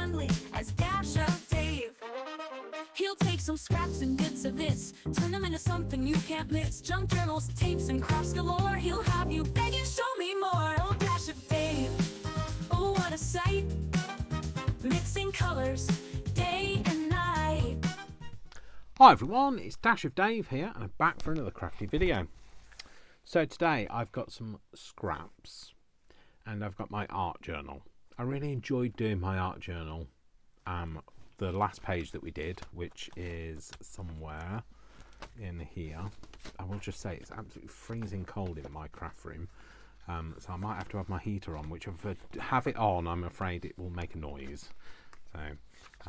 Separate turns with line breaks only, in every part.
friendly as Dash of Dave. He'll take some scraps and bits of this, turn them into something you can't miss. Junk journals, tapes, and crafts galore. He'll have you begging, show me more. Oh, Dash of Dave, oh, what a sight. Mixing colors, day and night.
Hi everyone, it's Dash of Dave here, and I'm back for another crafty video. So today I've got some scraps, and I've got my art journal. I really enjoyed doing my art journal. The last page that we did, which is somewhere in here. I will just say it's absolutely freezing cold in my craft room, so I might have to have my heater on, which if I have it on, I'm afraid it will make a noise. So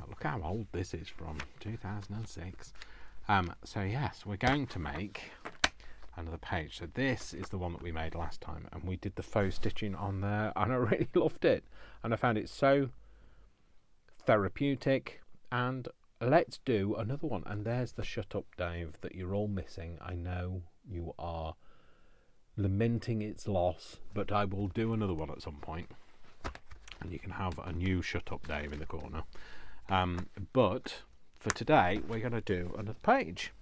look how old this is, from 2006. So yes, we're going to make another page. So this is the one that we made last time, and we did the faux stitching on there, and I really loved it, and I found it so therapeutic. And let's do another one. And there's the Shut Up Dave that you're all missing. I know you are lamenting its loss, but I will do another one at some point, and you can have a new Shut Up Dave in the corner. But for today we're going to do another page,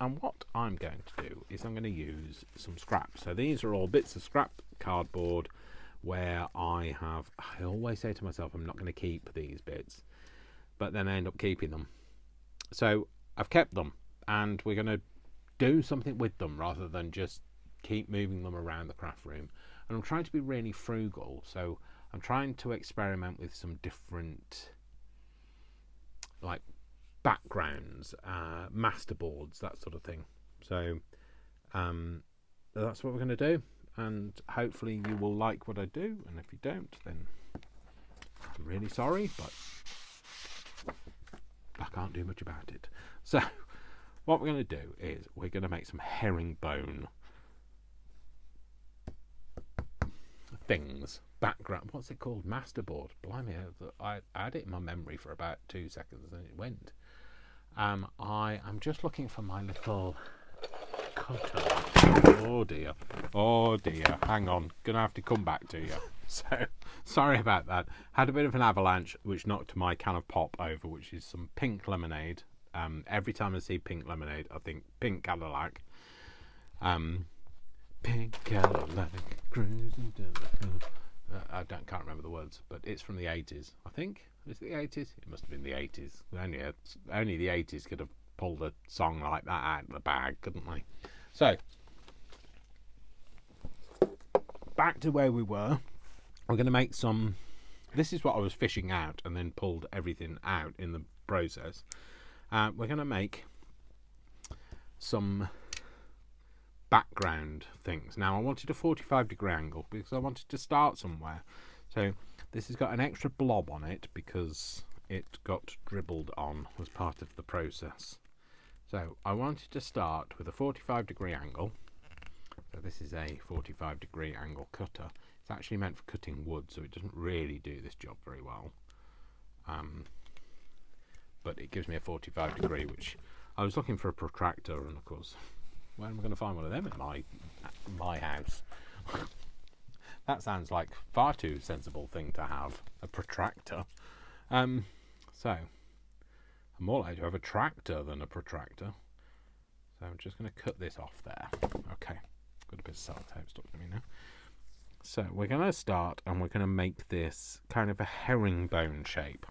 and what I'm going to do is I'm going to use some scraps. So these are all bits of scrap cardboard where I always say to myself I'm not going to keep these bits, but then I end up keeping them. So I've kept them, and we're going to do something with them rather than just keep moving them around the craft room. And I'm trying to be really frugal, so I'm trying to experiment with some different like backgrounds, masterboards, that sort of thing. So that's what we're going to do, and hopefully you will like what I do, and if you don't, then I'm really sorry, but I can't do much about it. So what we're going to do is we're going to make some herringbone things. Background, what's it called? Masterboard. Blimey, I had it in my memory for about 2 seconds and it went. I am just looking for my little cutter. Oh dear, hang on, gonna have to come back to you. So sorry about that. Had a bit of an avalanche which knocked my can of pop over, which is some pink lemonade. Every time I see pink lemonade I think pink Cadillac. Pink Cadillac cruising down the hill. I can't remember the words, but it's from the 80s, I think. Is it the 80s? It must have been the 80s. Only the 80s could have pulled a song like that out of the bag, couldn't they? So, back to where we were. We're going to make some... This is what I was fishing out and then pulled everything out in the process. We're going to make some background things. Now I wanted a 45-degree angle because I wanted to start somewhere. So this has got an extra blob on it because it got dribbled on as part of the process. So I wanted to start with a 45-degree angle. So this is a 45-degree angle cutter. It's actually meant for cutting wood, so it doesn't really do this job very well. But it gives me a 45-degree, which I was looking for a protractor, and of course, when am I going to find one of them in my house? That sounds like far too sensible thing to have, a protractor. So I'm more likely to have a tractor than a protractor. So I'm just going to cut this off there. Okay, got a bit of sellotape stuck to me now. So we're going to start, and we're going to make this kind of a herringbone shape.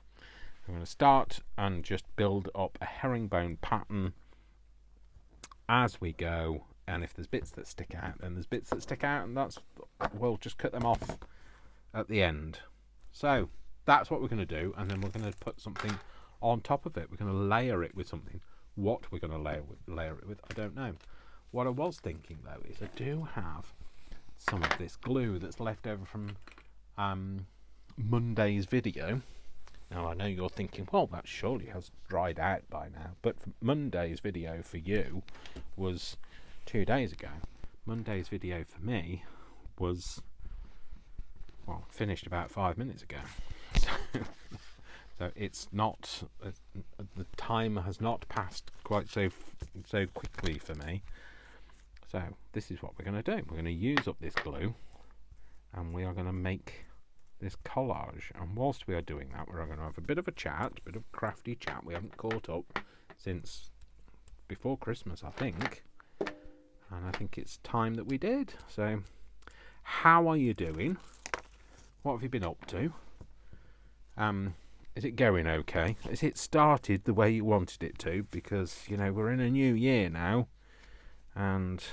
I'm going to start and just build up a herringbone pattern as we go, and if there's bits that stick out, then there's bits that stick out, and we'll just cut them off at the end. So that's what we're going to do, and then we're going to put something on top of it. We're going to layer it with something. What we're going to layer it with, I don't know. What I was thinking though is I do have some of this glue that's left over from Monday's video. Now I know you're thinking, well, that surely has dried out by now, but Monday's video for you was 2 days ago. Monday's video for me was, well, finished about 5 minutes ago. So it's not, the time has not passed quite so quickly for me. So this is what we're going to do. We're going to use up this glue, and we are going to make this collage. And whilst we are doing that, we're going to have a bit of a chat, a bit of crafty chat. We haven't caught up since before Christmas, I think. And I think it's time that we did. So, how are you doing? What have you been up to? Is it going okay? Has it started the way you wanted it to? Because, you know, we're in a new year now. And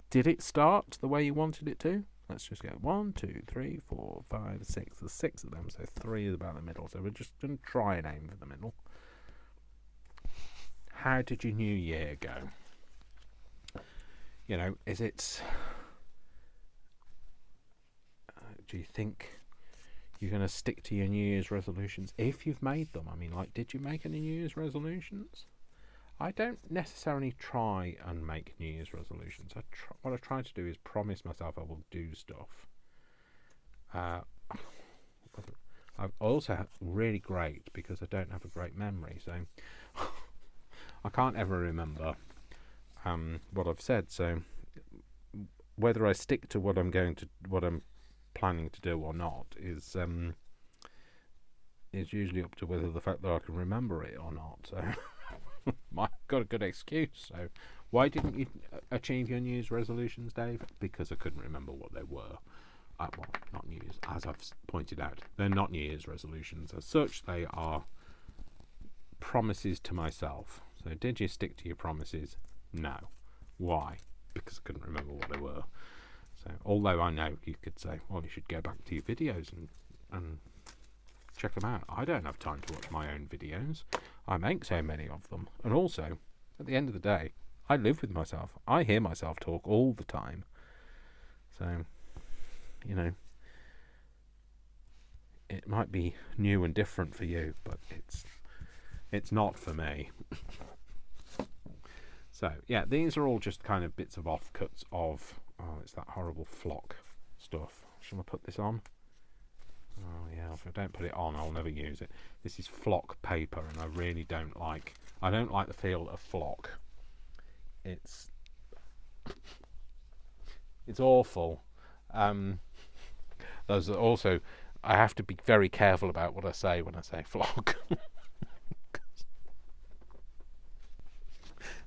did it start the way you wanted it to? Let's just go 1, 2, 3, 4, 5, 6. There's 6 of them, so 3 is about the middle. So we're just going to try and aim for the middle. How did your new year go? You know, is it... do you think you're going to stick to your New Year's resolutions if you've made them? I mean, like, did you make any New Year's resolutions? I don't necessarily try and make New Year's resolutions. What I try to do is promise myself I will do stuff. I'm also really great because I don't have a great memory, so I can't ever remember what I've said. So whether I stick to what I'm planning to do or not is usually up to whether the fact that I can remember it or not. So. I've got a good excuse. So why didn't you achieve your New Year's resolutions, Dave? Because I couldn't remember what they were. Well, not New Year's, as I've pointed out. They're not New Year's resolutions as such. They are promises to myself. So did you stick to your promises? No. Why? Because I couldn't remember what they were. So although I know you could say, well, you should go back to your videos and check them out. I don't have time to watch my own videos. I make so many of them. And also, at the end of the day, I live with myself. I hear myself talk all the time. So, you know, it might be new and different for you, but it's not for me. So, yeah, these are all just kind of bits of offcuts of, it's that horrible flock stuff. Shall I put this on? Oh yeah, if I don't put it on, I'll never use it. This is flock paper, and I really don't like the feel of flock. It's awful. Those are also, I have to be very careful about what I say when I say flock.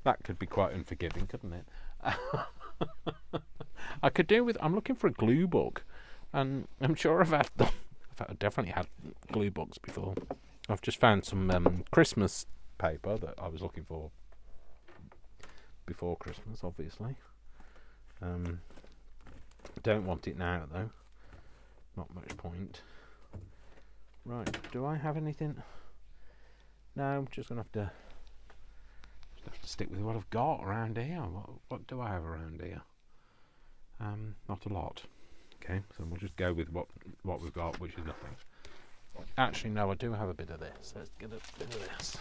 That could be quite unforgiving, couldn't it? I could do with. I'm looking for a glue book, and I'm sure I've had them. I've definitely had glue books before. I've just found some Christmas paper that I was looking for before Christmas, obviously. Don't want it now, though. Not much point. Right, do I have anything? No, I'm just going to have to stick with what I've got around here. What do I have around here? Not a lot. Okay, so we'll just go with what we've got, which is nothing. Actually, no, I do have a bit of this. Let's get a bit of this.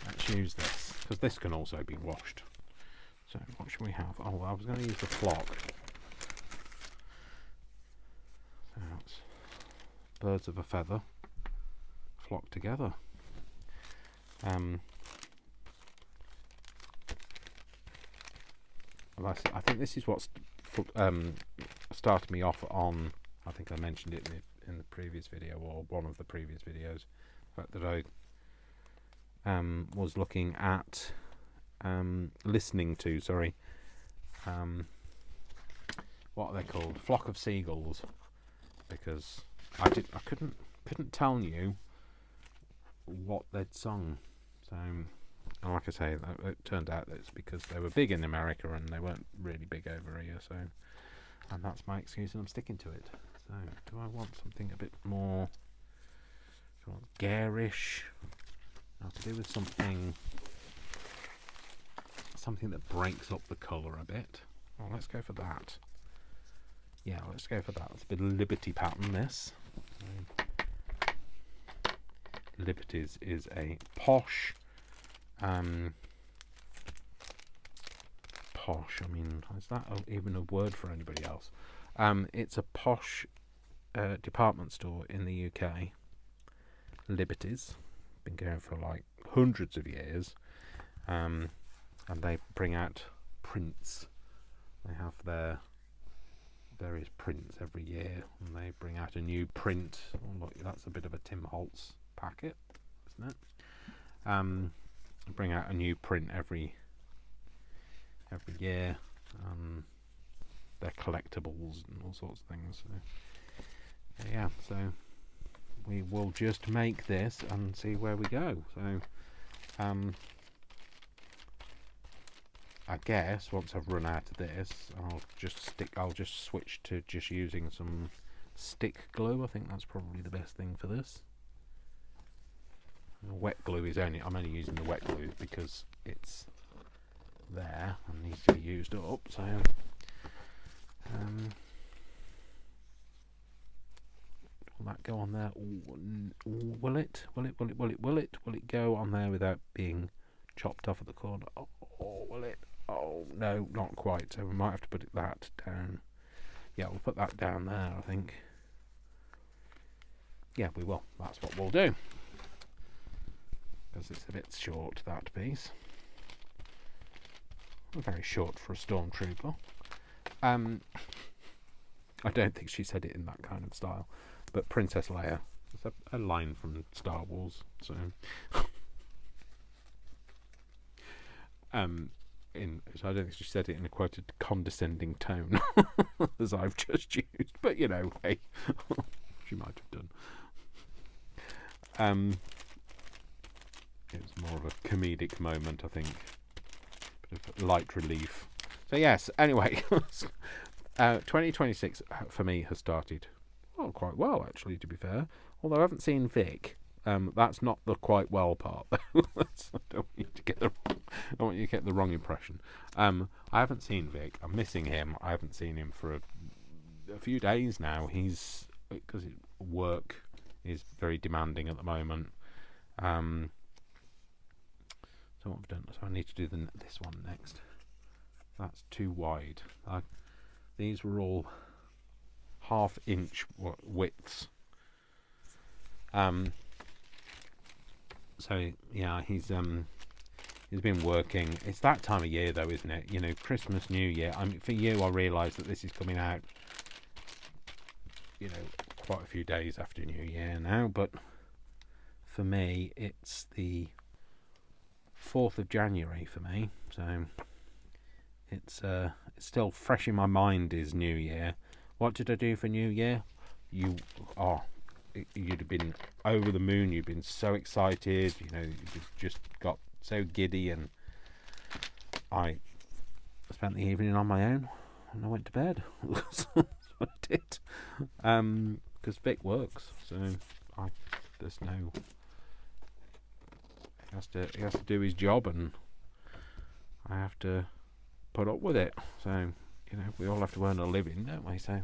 Let's use this, because this can also be washed. So, what should we have? Oh, I was going to use the flock. So, that's birds of a feather flock together. I think this is what's started me off on. I think I mentioned it in the previous video, or one of the previous videos. The fact that I was looking at listening to. Sorry, what are they called? Flock of seagulls. Because I couldn't tell you what they'd sung. So. And like I say, it turned out that it's because they were big in America and they weren't really big over here. So, and that's my excuse, and I'm sticking to it. So, do I want something a bit more garish? Now, to do with something that breaks up the colour a bit. Well, let's go for that. Yeah, let's go for that. It's a bit of Liberty pattern. This Liberties is a posh. Posh, I mean, is that even a word for anybody else? It's a posh department store in the UK. Liberties. Been going for like hundreds of years. And they bring out prints. They have their various prints every year, and they bring out a new print. Oh, look, that's a bit of a Tim Holtz packet, isn't it? Bring out a new print every year. They're collectibles and all sorts of things. So, yeah, so we will just make this and see where we go. So I guess once I've run out of this, I'll just switch to just using some stick glue. I think that's probably the best thing for this. Wet glue is I'm only using the wet glue because it's there and needs to be used up. So will that go on there? Will it? Will it go on there without being chopped off at the corner? Oh, will it? Oh no, not quite. So we might have to put that down. Yeah, we'll put that down there, I think. Yeah, we will. That's what we'll do. Because it's a bit short, that piece. Very short for a stormtrooper. I don't think she said it in that kind of style, but Princess Leia. It's a line from Star Wars. So, so I don't think she said it in a quite a condescending tone, as I've just used. But you know, hey, she might have done. It was more of a comedic moment, I think. Bit of light relief. So yes, anyway, 2026 for me has started quite well, actually, to be fair. Although I haven't seen Vic. That's not the quite well part. I don't want you to get the wrong impression. I haven't seen Vic. I'm missing him. I haven't seen him for a few days now. Because work is very demanding at the moment. So what I've done, so I need to do this one next. That's too wide. These were all half-inch widths. So yeah, he's been working. It's that time of year though, isn't it? You know, Christmas, New Year. I mean, for you, I realise that this is coming out, you know, quite a few days after New Year now. But for me, it's the 4th of January for me, so it's still fresh in my mind is New Year. What did I do for New Year? You'd have been over the moon. You'd been so excited. You know, you just got so giddy, and I spent the evening on my own and I went to bed. That's what I did. Because Vic works, so there's no. He has to do his job, and I have to put up with it. So, you know, we all have to earn a living, don't we? So,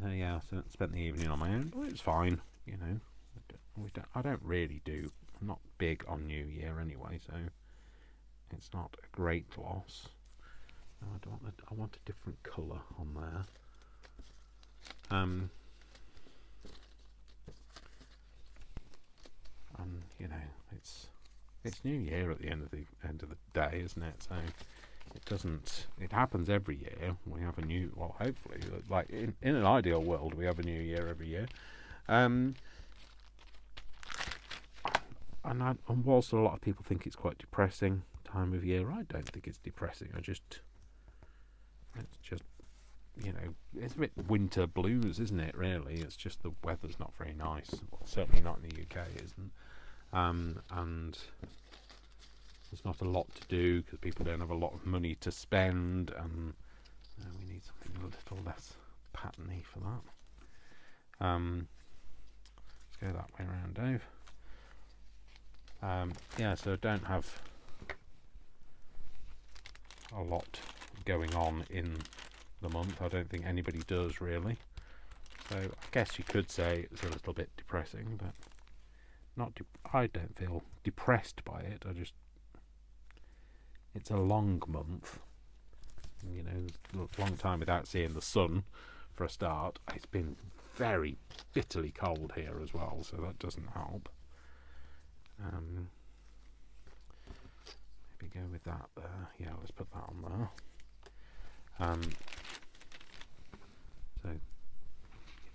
yeah, so I spent the evening on my own, but it's fine. You know, I don't really do. I'm not big on New Year anyway, so it's not a great loss. No, I want a different colour on there. And you know, it's New Year at the end of the day, isn't it? So it happens every year. We have a new, well, hopefully, like in an ideal world, we have a new year every year. And whilst a lot of people think it's quite depressing time of year, I don't think it's depressing. It's just, you know, it's a bit winter blues, isn't it, really? It's just the weather's not very nice. Well, certainly not in the UK, it isn't. And there's not a lot to do because people don't have a lot of money to spend, and we need something a little less patterny for that. Let's go that way around, Dave. Yeah, so I don't have a lot going on in the month. I don't think anybody does, really. So I guess you could say it's a little bit depressing, but I don't feel depressed by it. It's a long month. You know, a long time without seeing the sun for a start. It's been very bitterly cold here as well, so that doesn't help. Maybe go with that there. Yeah, let's put that on So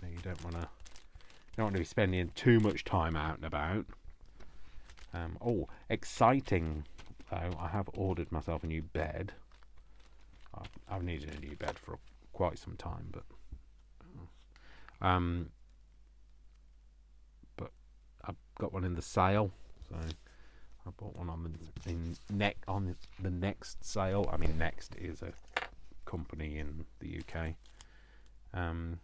you don't want to be spending too much time out and about. Oh, exciting though! I have ordered myself a new bed. I've needed a new bed for quite some time, but I've got one in the sale, so I bought one on the Next sale. I mean, Next is a company in the UK, and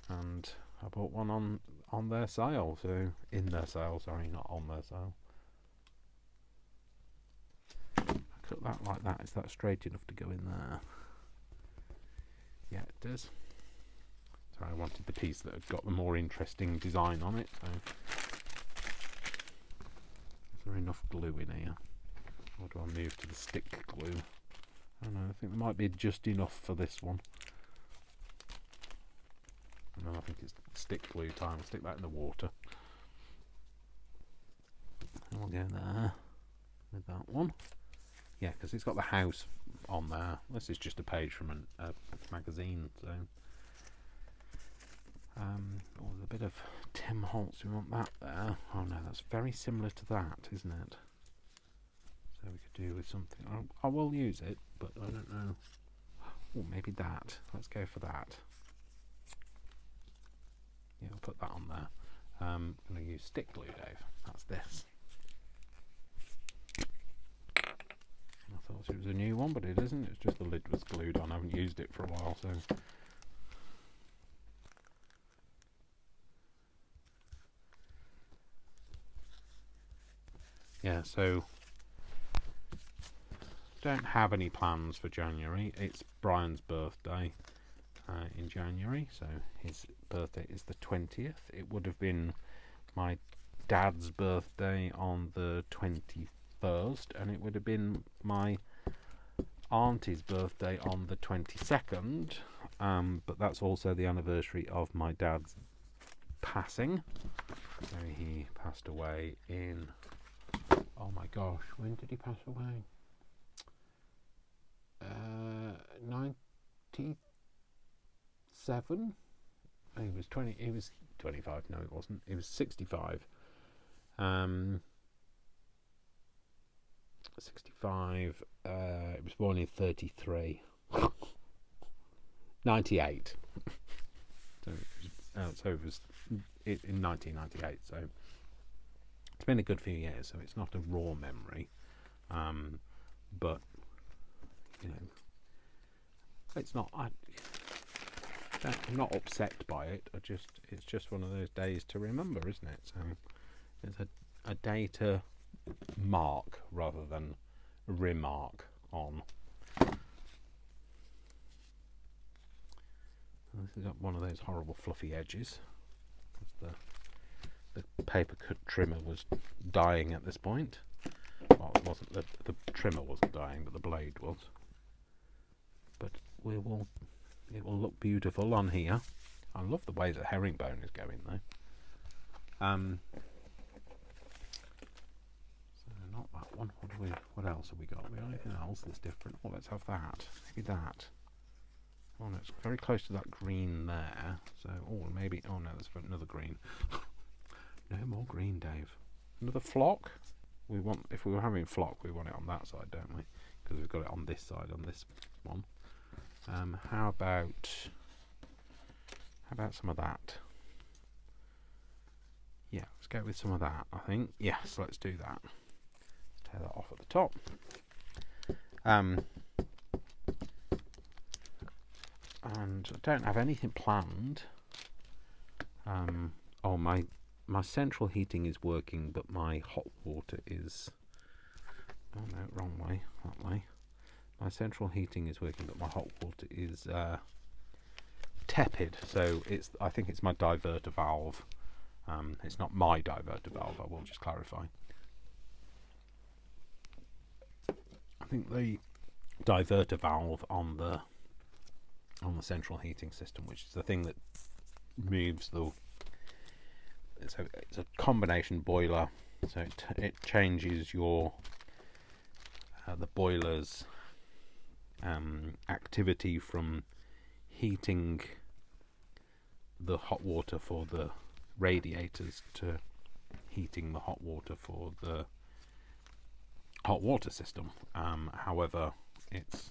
I bought one on their sale. So in their sale, sorry, not on their sale. I cut that like that. Is that straight enough to go in there? Yeah, it does. So I wanted the piece that had got the more interesting design on it. So is there enough glue in here? Or do I move to the stick glue? I don't know, I think there might be just enough for this one. No, I think it's stick glue time. I'll stick that in the water. And we'll go there with that one. Yeah, because it's got the house on there. This is just a page from a magazine, so oh, there's a bit of Tim Holtz. We want that there. Oh no, that's very similar to that, isn't it? So we could do with something. I will use it, but I don't know. Oh, maybe that. Let's go for that. Yeah, I'll put that on there. I'm going to use stick glue, Dave. That's this. I thought it was a new one, but it isn't. It's just the lid was glued on. I haven't used it for a while, so. Yeah, so don't have any plans for January. It's Brian's birthday in January, so his birthday is the 20th. It would have been my dad's birthday on the 21st, and it would have been my auntie's birthday on the 22nd, but that's also the anniversary of my dad's passing. So he passed away in, oh my gosh, when did he pass away? 97? He was 20. He was 25. No, it wasn't. He was 65. 65. He was born in 33. 98. So it was in 1998. So it's been a good few years. So it's not a raw memory, but you know, it's not. I'm not upset by it. It's just one of those days to remember, isn't it? So it's a day to mark rather than remark on. This has got one of those horrible fluffy edges. The paper cut trimmer was dying at this point. Well, it wasn't. The trimmer wasn't dying, but the blade was. But it will look beautiful on here. I love the way that Herringbone is going though. So not that one. What else have we got? We got anything else that's different? Well, let's have that. Maybe that. Oh no, it's very close to that green there. So maybe. Oh no, there's another green. No more green, Dave. Another flock. We want, if we were having flock, we want it on that side, don't we? Because we've got it on this side, on this one. How about some of that? Yeah, let's go with some of that, I think. Yes, let's do that. Let's tear that off at the top. And I don't have anything planned. Oh, my central heating is working, but my hot water is... Oh no, wrong way, that way. My central heating is working, but my hot water is tepid. So I think it's my diverter valve. It's not my diverter valve, I will just clarify. I think the diverter valve on the central heating system, which is the thing that moves the... It's a combination boiler, so it changes your the boiler's activity from heating the hot water for the radiators to heating the hot water for the hot water system. However, it's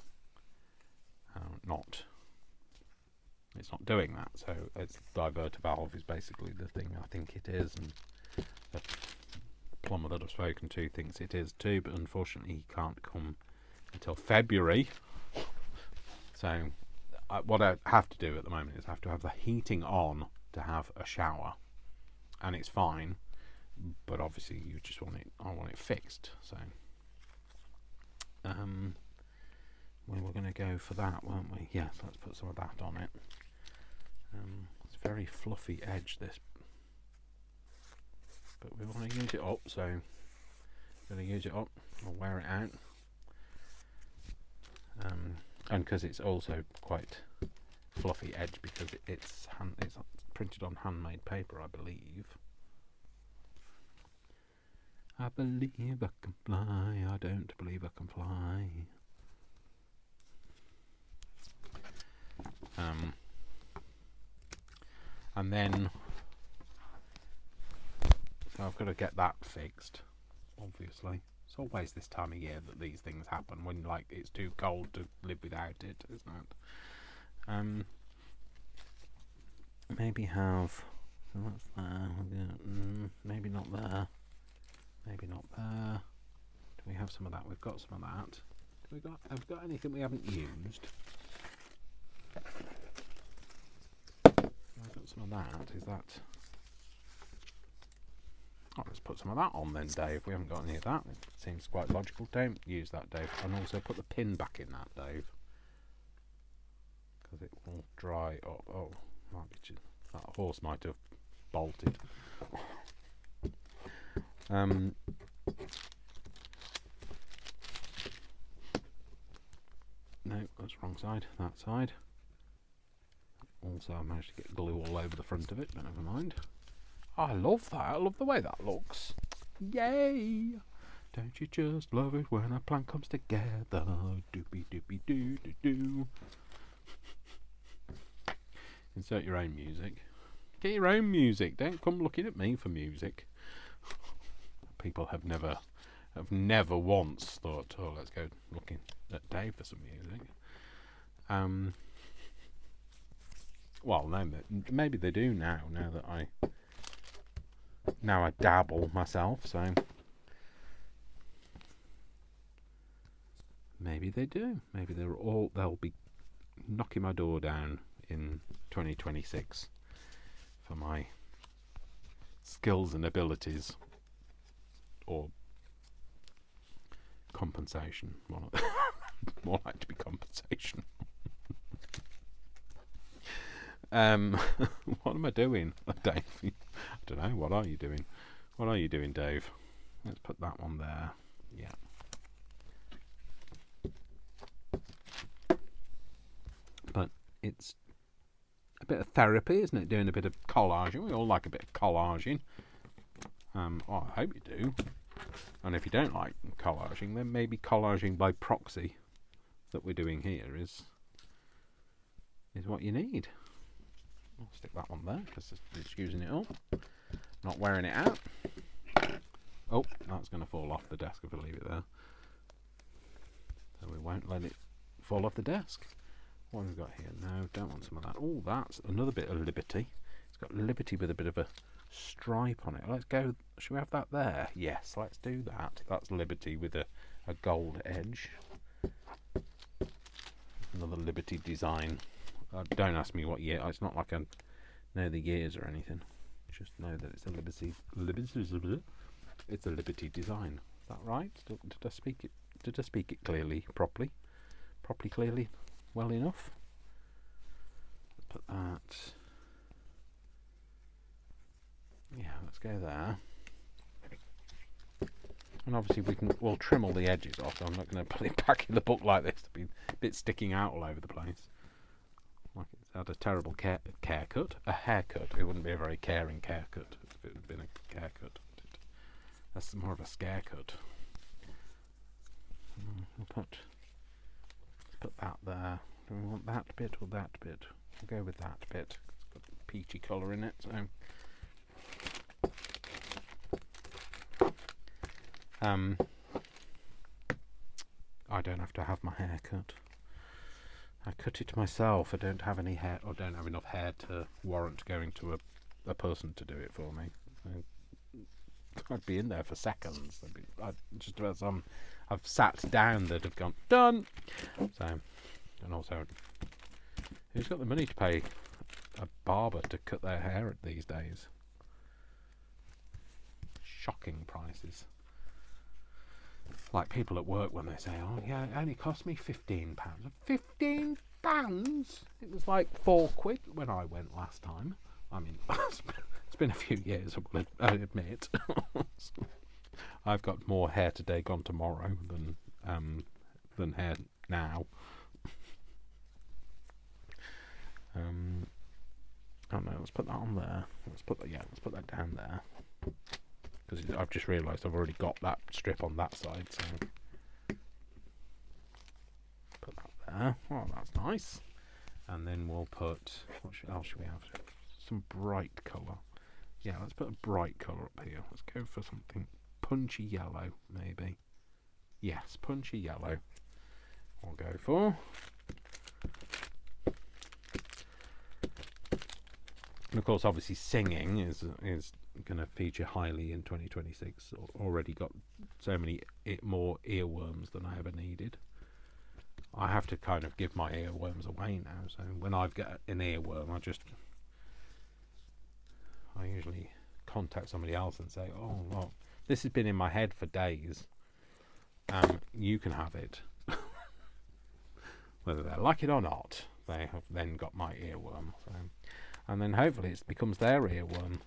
not doing that, so it's diverter valve is basically the thing I think it is, and the plumber that I've spoken to thinks it is too, but unfortunately he can't come until February. So what I have to do at the moment is I have to have the heating on to have a shower, and it's fine, but obviously you just want it, I want it fixed. So we were going to go for that, weren't we? Yes, let's put some of that on it. It's very fluffy edge, this, but we want to use it up, so I'm going to use it up. I'll wear it out, and because it's also quite fluffy edge because it's printed on handmade paper, I believe. I believe I can fly. I don't believe I can fly. And then, so I've got to get that fixed, obviously. It's always this time of year that these things happen, when like it's too cold to live without it, isn't it? Maybe have, so that's there, maybe not there, maybe not there. Do we have some of that? We've got some of that. Have we got anything we haven't used? I've got some of that. Is that? Oh, let's put some of that on then, Dave. We haven't got any of that. It seems quite logical. Don't use that, Dave. And also put the pin back in that, Dave, because it will dry up. Oh, might be just, that horse might have bolted. No, that's wrong side. That side. Also, I managed to get glue all over the front of it, but never mind. I love that. I love the way that looks. Yay! Don't you just love it when a plan comes together? Doopy doopy doo doo doo. Insert your own music. Get your own music. Don't come looking at me for music. People have never once thought, oh, let's go looking at Dave for some music. Well, no, maybe they do now. Now I dabble myself, so maybe they do. Maybe they'll be knocking my door down in 2026 for my skills and abilities, or compensation. More like to be compensation. What am I doing, Dave? I don't know. What are you doing? What are you doing, Dave? Let's put that one there. Yeah. But it's a bit of therapy, isn't it? Doing a bit of collaging. We all like a bit of collaging. I hope you do. And if you don't like collaging, then maybe collaging by proxy that we're doing here is what you need. I'll stick that one there because it's using it up, not wearing it out. Oh, that's going to fall off the desk if I leave it there. So we won't let it fall off the desk. What have we got here? No, don't want some of that. Oh, that's another bit of Liberty. It's got Liberty with a bit of a stripe on it. Let's go. Should we have that there? Yes, let's do that. That's Liberty with a gold edge. Another Liberty design. Don't ask me what year. It's not like I know the years or anything. Just know that it's a Liberty. It's a Liberty design. Is that right? Did I speak it? Did I speak it clearly, properly, clearly, well enough? Put that. Yeah, let's go there. And obviously we'll trim all the edges off. I'm not going to put it back in the book like this to be a bit sticking out all over the place. Like it's had a terrible haircut. A haircut. It wouldn't be a very caring haircut if it had been a haircut. That's more of a scare cut. We'll put put that there. Do we want that bit or that bit? We'll go with that bit. It's got a peachy colour in it, so. I don't have to have my hair cut. I cut it myself. I don't have any hair, or don't have enough hair to warrant going to a person to do it for me. I'd be in there for seconds. Just about some I've sat down that have gone done. So, and also, who's got the money to pay a barber to cut their hair these days? Shocking prices. Like people at work when they say, "Oh yeah, it only cost me £15." £15? It was like £4 when I went last time. I mean, it's been a few years, I admit. I've got more hair today gone tomorrow than hair now. Oh no, let's put that on there. Let's put that down there. Because I've just realised I've already got that strip on that side, so put that there. Oh, that's nice. And then we'll put, what else should we have? Some bright colour. Yeah, let's put a bright colour up here. Let's go for something punchy yellow, maybe. Yes, punchy yellow. We'll go for. And of course, obviously, singing is going to feature highly in 2026. Already got so many more earworms than I ever needed. I have to kind of give my earworms away now. So when I've got an earworm, I usually contact somebody else and say, "Oh, well, this has been in my head for days. You can have it." Whether they like it or not, they have then got my earworm. So. And then hopefully it becomes their earworm.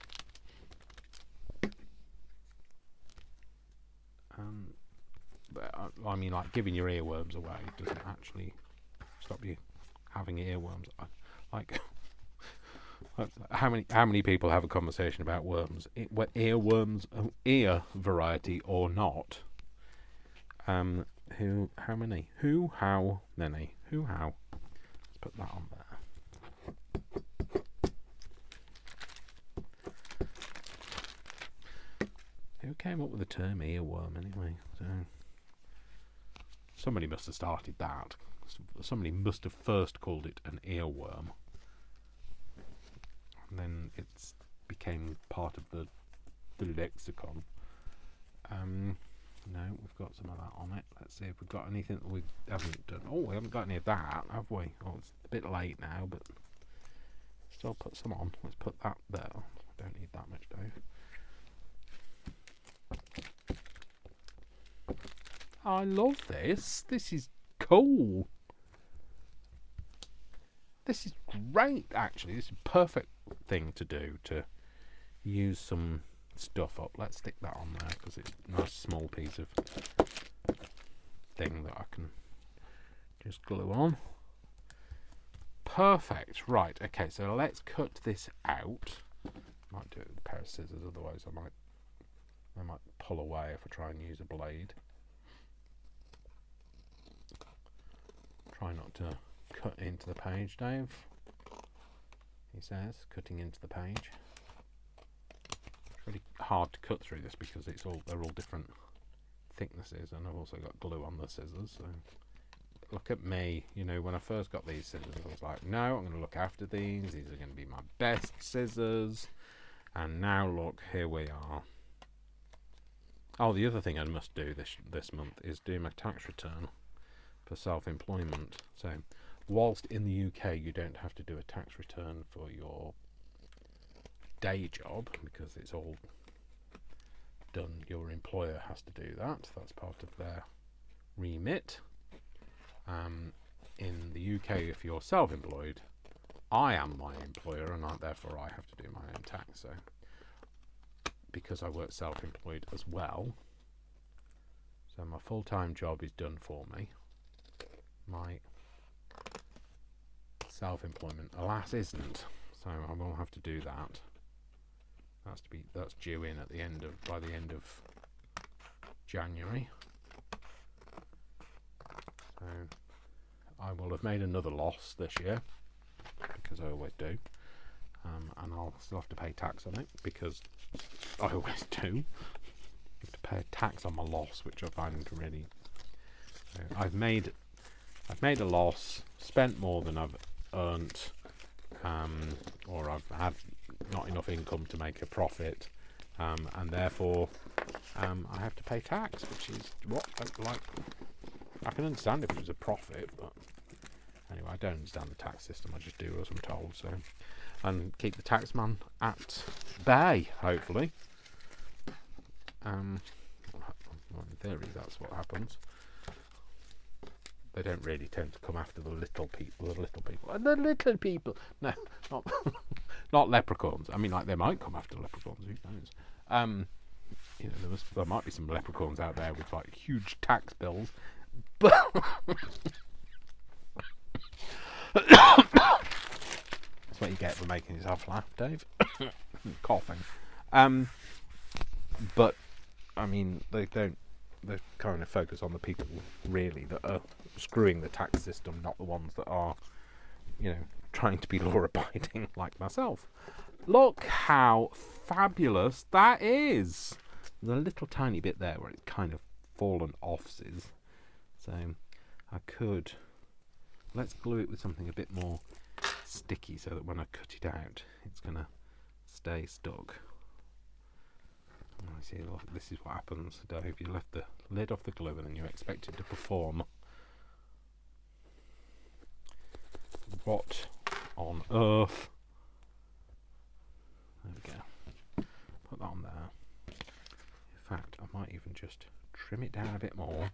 But I mean, like, giving your earworms away doesn't actually stop you having earworms. Like, how many people have a conversation about worms? Earworms, ear variety or not? How many? Who, how many? Who, how? Let's put that on there. Who came up with the term earworm anyway? So somebody must have started that. Somebody must have first called it an earworm, and then it became part of the lexicon. No, we've got some of that on it. Let's see if we've got anything that we haven't done. Oh, we haven't got any of that, have we? Oh, it's a bit late now, but still put some on. Let's put that there. I don't need that much, Dave. I love this. This is cool. This is great, actually. This is a perfect thing to do, to use some stuff up. Let's stick that on there because it's a nice small piece of thing that I can just glue on. Perfect. Right, okay, so let's cut this out. Might do it with a pair of scissors, otherwise I might pull away if I try and use a blade. Try not to cut into the page, Dave. He says, cutting into the page. It's really hard to cut through this because they're all different thicknesses, and I've also got glue on the scissors. So look at me, when I first got these scissors, I was like, no, I'm going to look after these. These are going to be my best scissors. And now look, here we are. Oh, the other thing I must do this month is do my tax return for self-employment. So whilst in the UK you don't have to do a tax return for your day job because it's all done, your employer has to do that. That's part of their remit. In the UK, if you're self-employed, I am my employer, and therefore I have to do my own tax. So because I work self-employed as well, so my full-time job is done for me. My self-employment, alas, isn't. So I will have to do that. That's due in by the end of January. So I will have made another loss this year, because I always do, and I'll still have to pay tax on it, because I always do. I have to pay tax on my loss, which I find really... I've made a loss, spent more than I've earned, or I've had not enough income to make a profit, and therefore I have to pay tax, which is what, like, I can understand if it was a profit, but anyway, I don't understand the tax system. I just do as I'm told. So, and keep the taxman at bay, hopefully. Well, in theory, that's what happens. They don't really tend to come after the little people. No, not not leprechauns. I mean, like, they might come after leprechauns. Who knows? You know, there might be some leprechauns out there with like huge tax bills, but that's what you get for making yourself laugh, Dave. Coughing. But I mean, they don't. They kind of focus on the people really that are screwing the tax system, not the ones that are, you know, trying to be law-abiding like myself. Look how fabulous that is. There's a little tiny bit there where it's kind of fallen off, so I could, let's glue it with something a bit more sticky so that when I cut it out it's gonna stay stuck. I see, look, this is what happens, Dave. You left the lid off the glue and then you expect it to perform. What on earth? There we go. Put that on there. In fact, I might even just trim it down a bit more.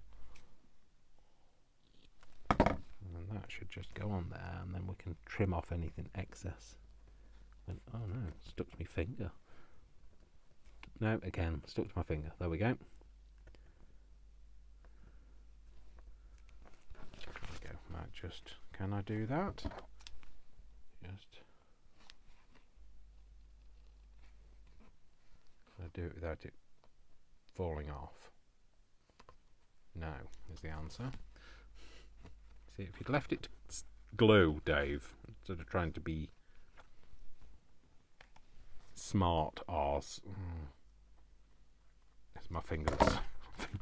And that should just go on there, and then we can trim off anything excess. And, oh no, it stuck to my finger. No, again, stuck to my finger. There we go. There we go. That just, can I do that? Just, can I do it without it falling off? No, is the answer. See, if you'd left it to glue, Dave, instead of trying to be smart arse. My fingers are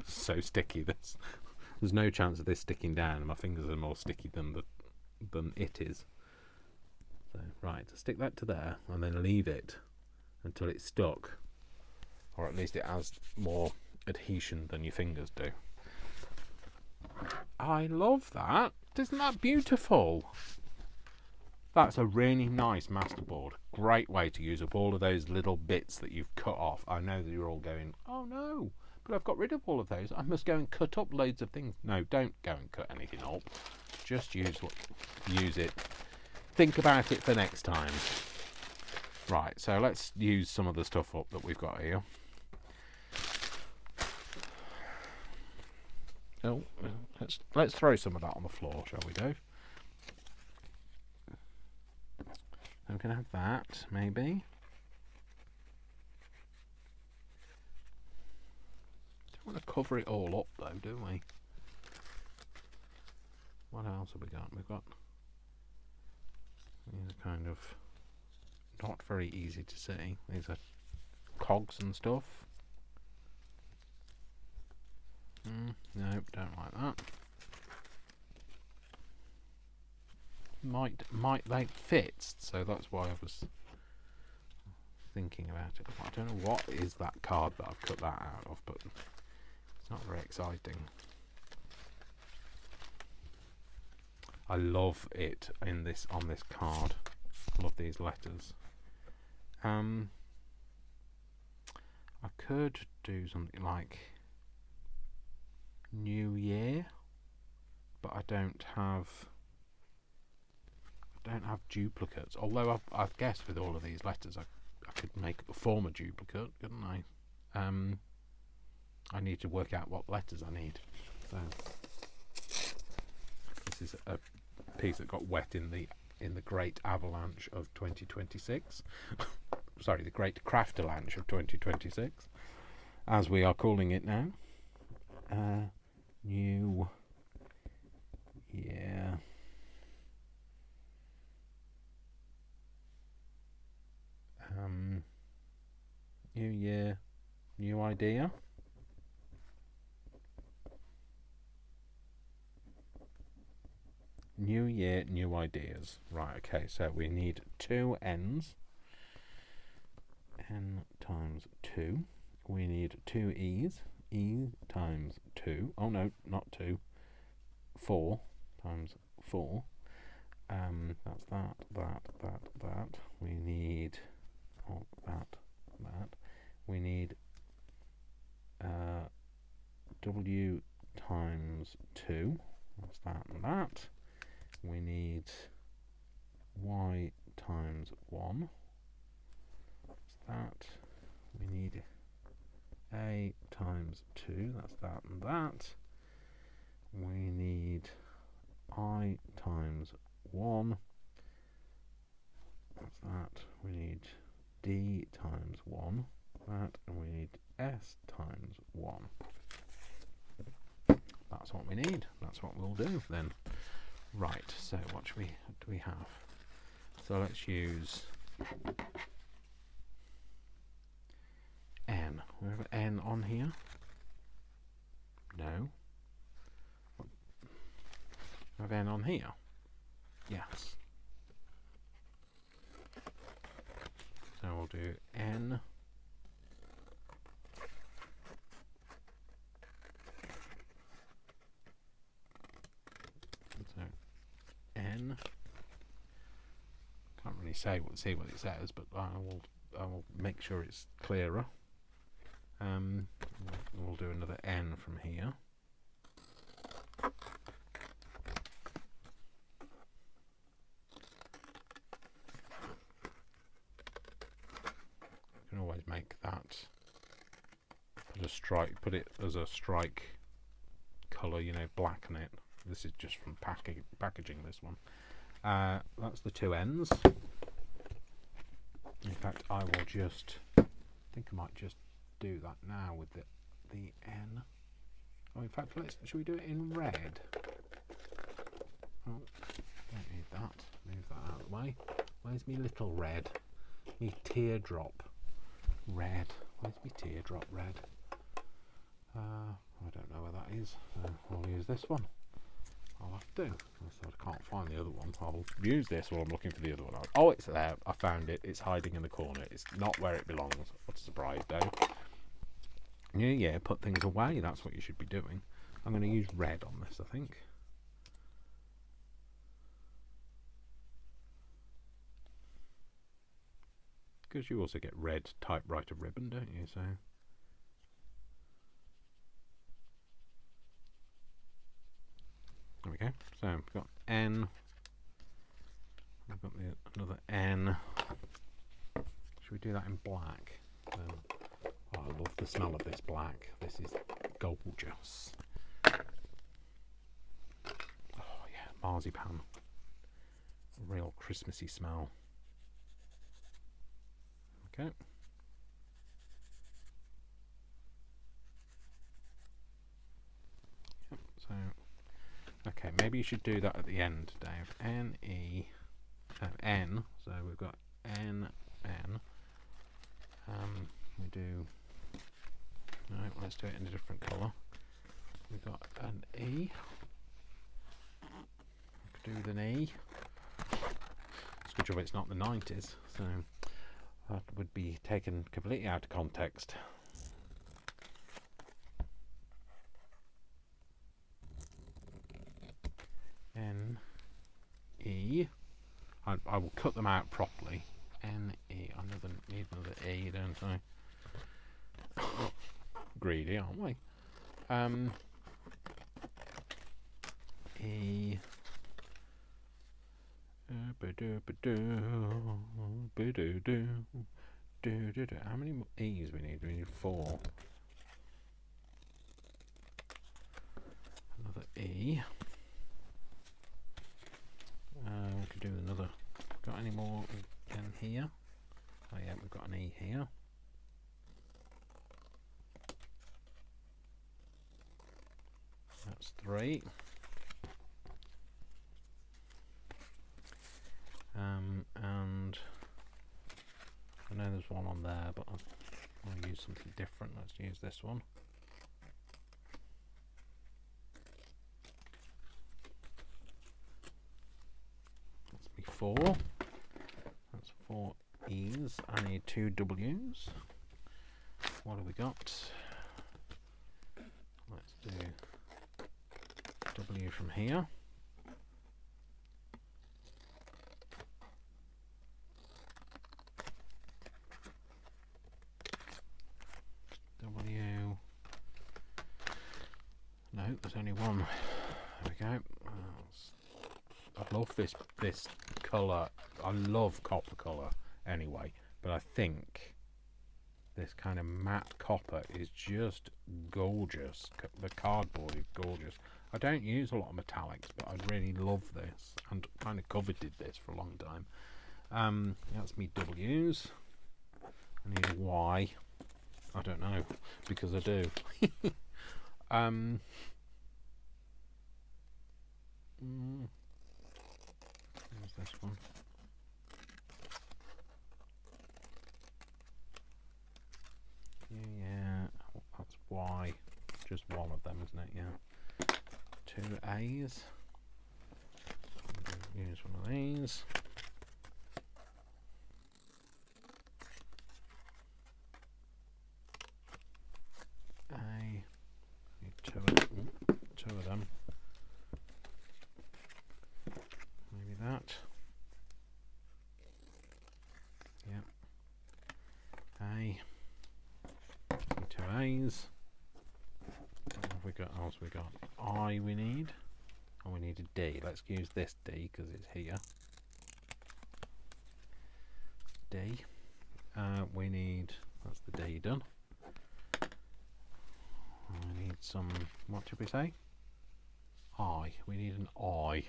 so sticky. There's no chance of this sticking down. My fingers are more sticky than it is. So right, stick that to there and then leave it until it's stuck, or at least it has more adhesion than your fingers do. I love that. Isn't that beautiful? That's a really nice masterboard. Great way to use up all of those little bits that you've cut off. I know that you're all going, oh no, but I've got rid of all of those. I must go and cut up loads of things. No, don't go and cut anything up. Just use it. Think about it for next time. Right, so let's use some of the stuff up that we've got here. Oh, let's throw some of that on the floor, shall we, Dave? We can have that, maybe. Don't want to cover it all up, though, do we? What else have we got? We've got these are kind of not very easy to see. These are cogs and stuff. No, don't like that. Might like fits, so that's why I was thinking about it. I don't know what is that card that I've cut that out of, but it's not very exciting. I love it on this card. I love these letters. I could do something like New Year, but I don't have duplicates. Although I've guessed with all of these letters, I could form a duplicate, couldn't I? I need to work out what letters I need. So this is a piece that got wet in the great avalanche of 2026. Sorry, the great craftalanche of 2026, as we are calling it now. New Year. New year, new idea. New year, new ideas. Right, okay, so we need 2 n's. N times 2. We need 2 e's. E times 2. Oh no, not 2. 4 times 4. That's that. We need that. We need W times 2. That's that and that. We need Y times 1. That's that. We need A times 2. That's that and that. We need I times 1. That's that. We need D times 1. That. And we need S times 1. That's what we need. That's what we'll do then. Right, so what do we have? So let's use N. We have N on here? No. We have N on here? Yes. So we'll do N. So N. Can't really see what it says, but I will make sure it's clearer. We'll do another N from here. You can always make that put it as a strike colour, you know, blacken it. This is just from packaging this one. That's the 2 N's. In fact, I will just, I think I might just do that now with the N. Oh, in fact, should we do it in red? Oh, don't need that. Move that out of the way. Where's me little red? Me teardrop red. Where's me teardrop red? I don't know where that is. So I'll use this one. I'll have to. I can't find the other one. I'll use this while I'm looking for the other one. Oh, it's there. I found it. It's hiding in the corner. It's not where it belongs. What a surprise, Dave. Yeah, put things away. That's what you should be doing. I'm going to use red on this, I think. Because you also get red typewriter ribbon, don't you? So there we go. So we've got N. We've got another N. Should we do that in black? Oh, I love the smell of this black. This is gorgeous. Oh yeah, marzipan. A real Christmassy smell. Okay. Yep, so okay, maybe you should do that at the end, Dave. N. So we've got N. We do. Right, let's do it in a different colour. We've got an E. We could do with an E. It's a good job it's not the 90s, so that would be taken completely out of context. N. E. I will cut them out properly. N. E. I need another E, don't I? Greedy, aren't we? E. How many more E's we need? We need 4. Another E. We could do another. Got any more in here? Oh yeah, we've got an E here. That's 3. And know there's one on there, but I want to use something different. Let's use this one. That's be 4. That's 4 E's. I need 2 W's. What have we got? Let's do W from here. W. No, there's only one. There we go. I love this colour. I love copper colour anyway, but I think this kind of matte copper is just gorgeous. The cardboard is gorgeous. I don't use a lot of metallics, but I really love this and kind of coveted this for a long time. That's me W's. I need a Y. I don't know, because I do. Where's this one? Yeah, that's Y. Just one of them, isn't it? Yeah. 2 A's. Use one of these. A. Need 2 of them. Maybe that. Yep. A. 2 A's. What have we got? Else we got I. We need. Oh, we need a D. Let's use this D because it's here. D. We need. That's the D done. I need some. What did we say? I. We need an I.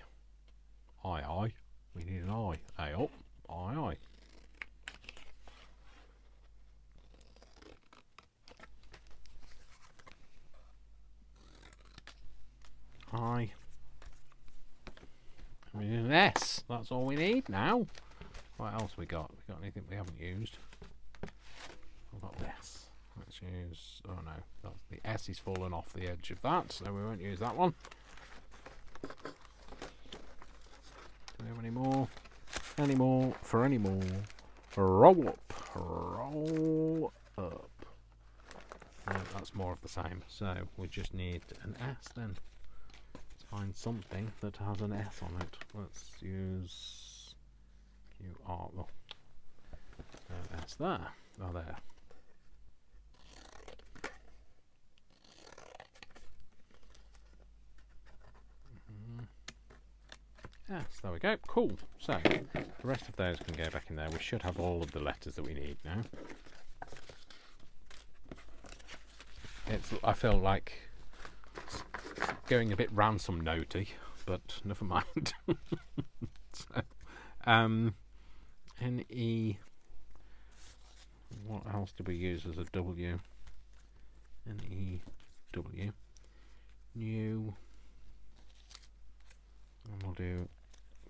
I. We need an I. A up. I. I. We need an S. That's all we need now. What else we got? We got anything we haven't used? What about this? Let's use. Oh no, that's the S is fallen off the edge of that, so we won't use that one. Do we have any more? Any more? For any more? Roll up. Roll up. No, that's more of the same. So we just need an S then. Let's find something that has an S on it. Let's use QR. Well, no S there. Oh, there. Yes, there we go. Cool. So the rest of those can go back in there. We should have all of the letters that we need now. I feel like it's going a bit ransom notey, but never mind. So, N-E. What else do we use as a W? N-E-W. New. And we'll do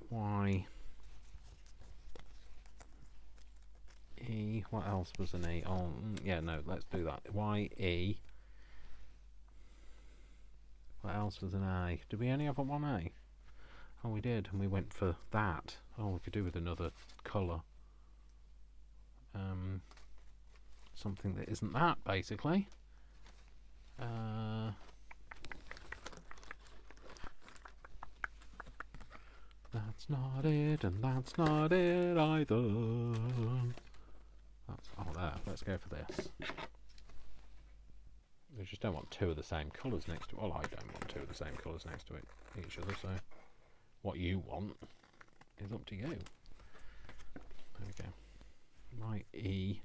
Y. E. What else was an E? Oh, yeah, no, let's do that. Y-E. What else was an A? Did we only have a 1A? Oh, we did, and we went for that. Oh, we could do with another colour. Something that isn't that, basically. That's not it, and that's not it either. That's, oh, there. Let's go for this. We just don't want 2 of the same colours next to it. Well, I don't want 2 of the same colours next to each other, so what you want is up to you. There we go. Y-E.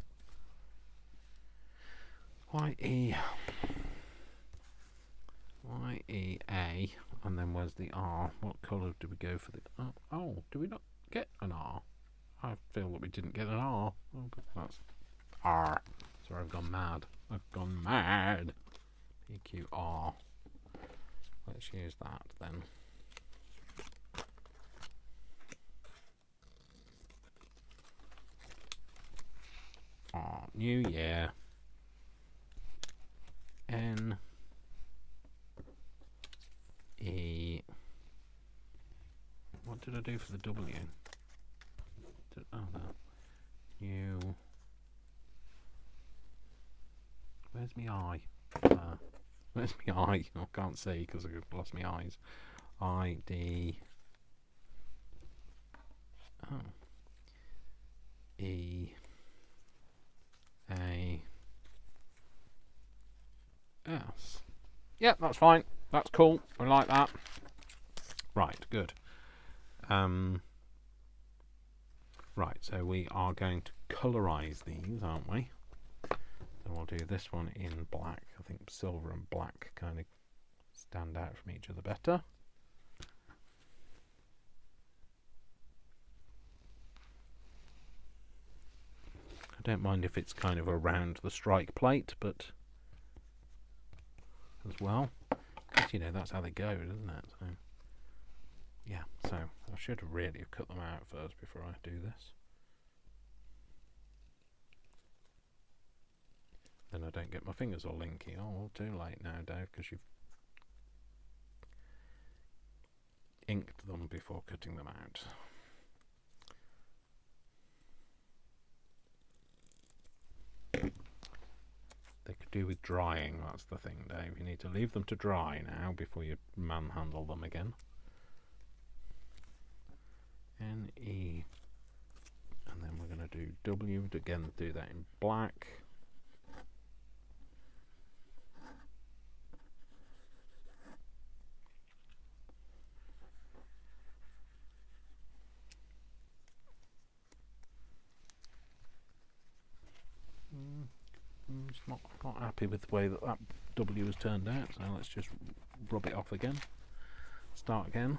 Y-E. Y-E-A. And then where's the R? What colour do we go for the... Oh, do we not get an R? I feel that we didn't get an R. Oh, that's R. Sorry, I've gone mad. I've gone mad. PQR. Let's use that then. New Year. N E. What did I do for the W? Oh, that. New. Where's my I? Where's my I? I can't see because I've lost my eyes. I D. Oh. E. A. S. Yep, that's fine. That's cool. I like that. Right, good. Right, so we are going to colorise these, aren't we? So we'll do this one in black. I think silver and black kind of stand out from each other better. I don't mind if it's kind of around the strike plate, but as well, because you know that's how they go, isn't it? So yeah, so I should really have cut them out first before I do this. Then I don't get my fingers all linky. Oh, well, too late now, Dave, because you've inked them before cutting them out. They could do with drying, that's the thing, Dave. You need to leave them to dry now before you manhandle them again. N-E. And then we're going to do W, again do that in black. Not happy with the way that W has turned out, so let's just rub it off again. Start again.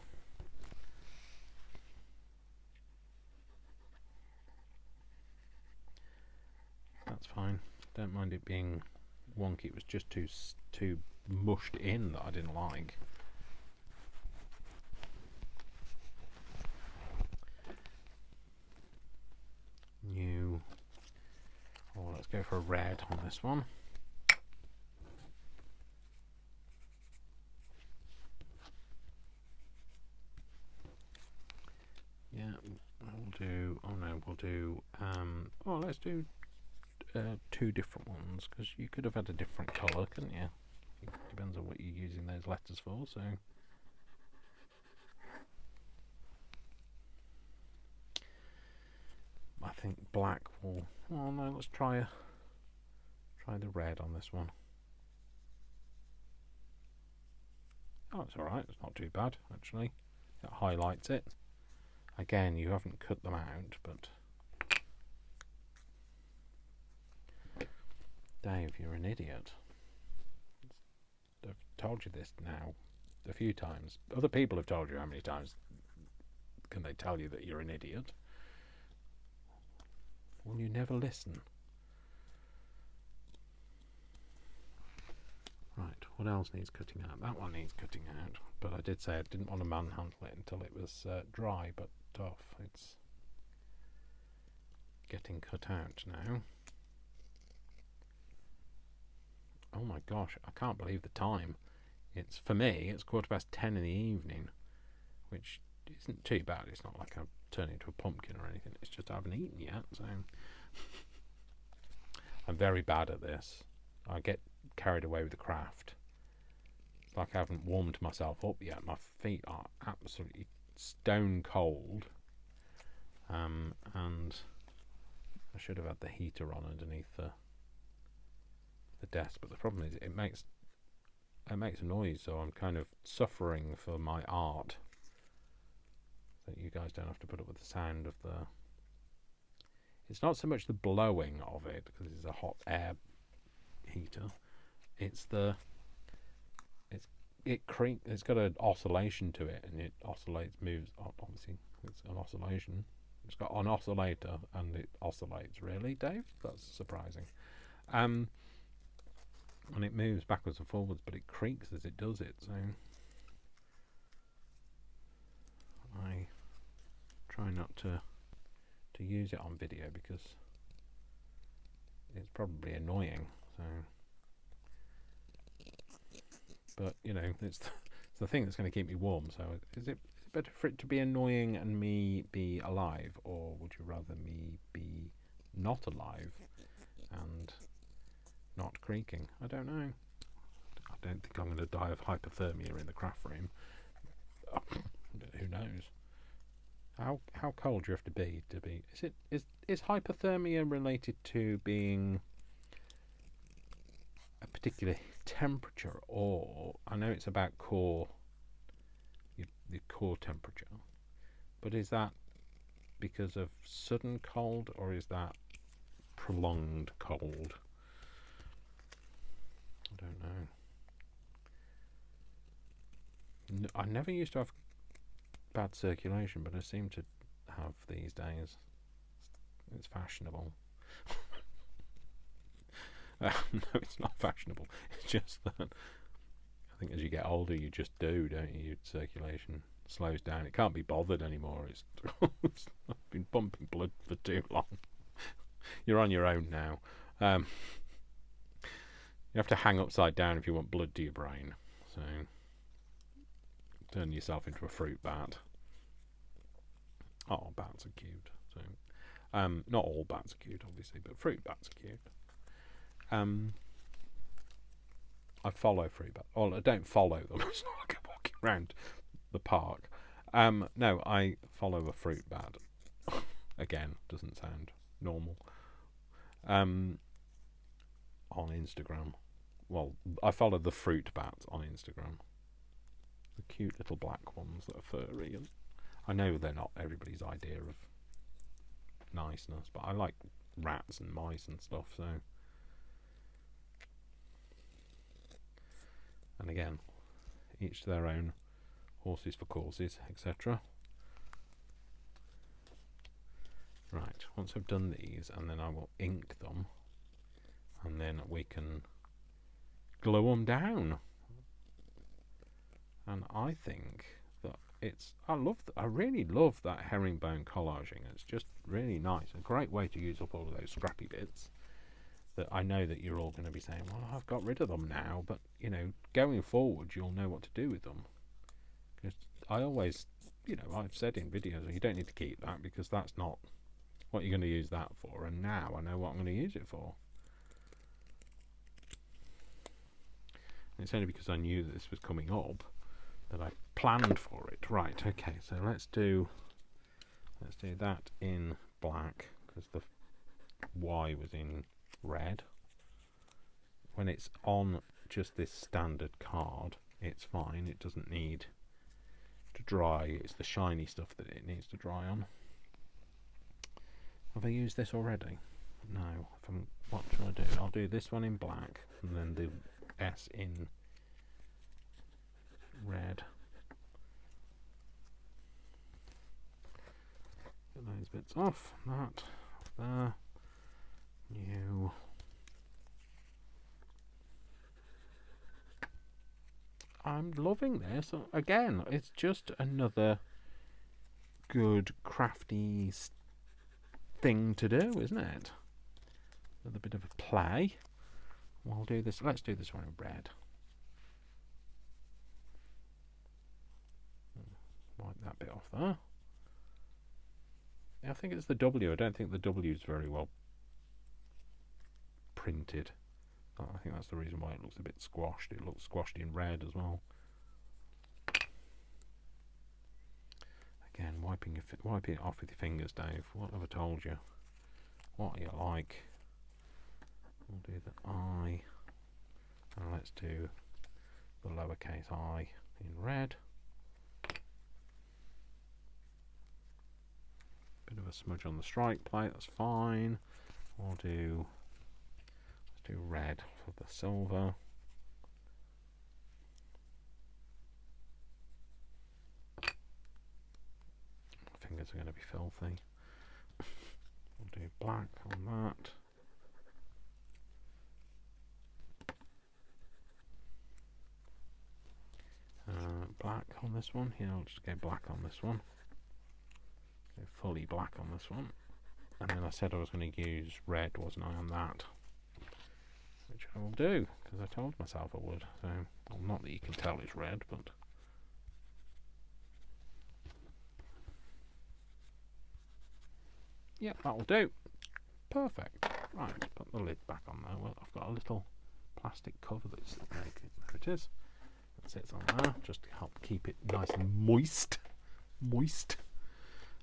That's fine. Don't mind it being wonky. It was just too mushed in that I didn't like. New. Oh, let's go for a red on this one. Yeah, we'll do. Oh no, we'll do. Oh, let's do two different ones because you could have had a different colour, couldn't you? It depends on what you're using those letters for. So. I think black will. Oh no, let's try the red on this one. Oh, it's alright, it's not too bad actually. It highlights it. Again, you haven't cut them out, but Dave, you're an idiot. I've told you this now a few times. Other people have told you how many times can they tell you that you're an idiot? Well, you never listen. Right, what else needs cutting out? That one needs cutting out, but I did say I didn't want to manhandle it until it was dry, but tough. It's getting cut out now. Oh my gosh, I can't believe the time. It's, for me, it's 10:15 in the evening, which isn't too bad. It's not like I'm turning into a pumpkin or anything. It's just I haven't eaten yet, so I'm very bad at this. I get carried away with the craft. It's like I haven't warmed myself up yet. My feet are absolutely stone cold, and I should have had the heater on underneath the desk. But the problem is it makes a noise, so I'm kind of suffering for my art. So you guys don't have to put up with the sound of the. It's not so much the blowing of it because it's a hot air heater. It's it's got an oscillation to it, and it oscillates, moves. Obviously, it's an oscillation. It's got an oscillator, and it oscillates. Really, Dave? That's surprising. And it moves backwards and forwards, but it creaks as it does it. So I try not to use it on video because probably annoying. So, but you know, it's the thing that's going to keep me warm. So, is it better for it to be annoying and me be alive, or would you rather me be not alive and not creaking? I don't know. I don't think I'm going to die of hypothermia in the craft room. But who knows? How cold do you have to be is hypothermia related to being a particular temperature, or I know it's about your core temperature, but is that because of sudden cold, or is that prolonged cold? I don't know. I never used to have bad circulation, but I seem to have these days. It's fashionable. No, it's not fashionable. It's just that I think as you get older, you just do, don't you? Your circulation slows down. It can't be bothered anymore. I've been pumping blood for too long. You're on your own now. You have to hang upside down if you want blood to your brain. So turn yourself into a fruit bat. Oh, bats are cute. So, not all bats are cute, obviously, but fruit bats are cute. I follow fruit bats. Well, I don't follow them. It's not like I'm walking around the park. No, I follow a fruit bat. Again, doesn't sound normal. On Instagram. Well, I follow the fruit bats on Instagram. The cute little black ones that are furry, and I know they're not everybody's idea of niceness, but I like rats and mice and stuff, so. And again, each to their own, horses for courses, etc. Right, once I've done these, and then I will ink them, and then we can glue them down. And I think that I really love that herringbone collaging. It's just really nice. A great way to use up all of those scrappy bits that I know that you're all going to be saying, well, I've got rid of them now, but you know, going forward you'll know what to do with them. Because I always, you know, I've said in videos, you don't need to keep that because that's not what you're going to use that for, and now I know what I'm going to use it for. And it's only because I knew that this was coming up that I planned for it. Right, okay, so let's do that in black, because the Y was in red. When it's on just this standard card, it's fine, it doesn't need to dry. It's the shiny stuff that it needs to dry on. Have I used this already? No. What should I do? I'll do this one in black, and then the S in red. Get those bits off. That there. New. I'm loving this. Again, it's just another good crafty thing to do, isn't it? Another bit of a play. We'll do this. Let's do this one in red. Wipe that bit off there. Yeah, I think it's the W. I don't think the W is very well printed. I think that's the reason why it looks a bit squashed. It looks squashed in red as well. Again, wiping it off with your fingers, Dave. What have I told you? What are you like? We'll do the I, and let's do the lowercase I in red. Bit of a smudge on the strike plate, that's fine. Let's do red for the silver. My fingers are going to be filthy. We'll do black on that. Black on this one. Yeah, I'll just go black on this one. Go fully black on this one. And then I said I was going to use red, wasn't I, on that? which I will do, because I told myself I would. So, well, not that you can tell it's red, but... Yep, that'll do. Perfect. Right, let's put the lid back on there. Well, I've got a little plastic cover that's... There it is. That sits on there, just to help keep it nice and moist. Moist.